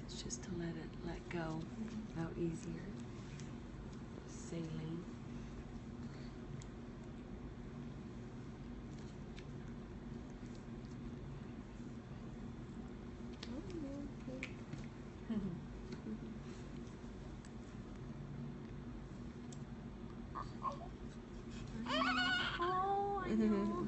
It's just to let go out easier. Sailing. Oh, I know.